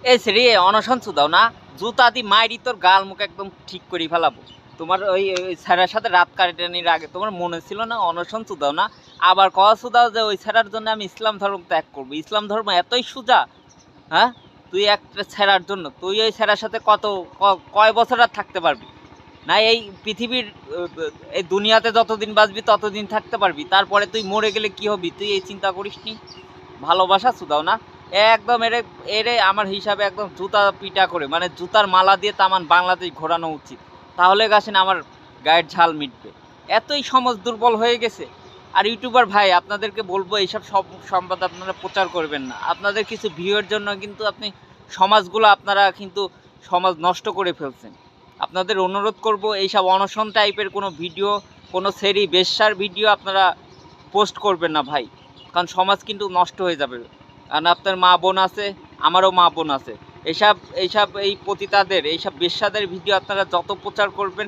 এই সেরি অনশন দাও না, জুতা দি মাইরি তোর গাল মুখ একদম ঠিক করে ফেলাবো। তোমার ওই স্যারের সাথে রাত কাটানির আগে তোমার মনে ছিল না অনশন দাও না, আবার কওয়া দাও যে ওই স্যারের জন্য আমি ইসলাম ধর্ম ত্যাগ করবো। ইসলাম ধর্ম এতই সোজা? হ্যাঁ, তুই একটা ছেঁড়ার জন্য তুই ওই ছেঁড়ার সাথে কয় বছর আর থাকতে পারবি? না এই পৃথিবীর এই দুনিয়াতে যতদিন বাঁচবি ততদিন থাকতে পারবি, তারপরে তুই মরে গেলে কি হবি তুই এই চিন্তা করিস নি? ভালোবাসা সুদাও না একদম। এরে এরে আমার হিসাবে একদম জুতা পিটা করে, মানে জুতার মালা দিয়ে তামান বাংলাদেশ ঘোরানো উচিত, তাহলে গাছেন আমার গায়ের ঝাল মিটবে। এতই সমাজ দুর্বল হয়ে গেছে। আর ইউটিউবার ভাই আপনাদেরকে বলবো এইসব সব সংবাদ আপনারা প্রচার করবেন না। আপনাদের কিছু ভিউয়ের জন্য কিন্তু আপনি সমাজগুলো আপনারা কিন্তু সমাজ নষ্ট করে ফেলছেন। আপনাদের অনুরোধ করব এইসব অনশন টাইপের কোনো ভিডিও, কোনো সেরি বেশ্যার ভিডিও আপনারা পোস্ট করবেন না ভাই, কারণ সমাজ কিন্তু নষ্ট হয়ে যাবে। কারণ আপনার মা বোন আছে, আমারও মা বোন আছে। এইসব এইসব এই পতিতাদের, এইসব বেশ্যাদের ভিডিও আপনারা যত প্রচার করবেন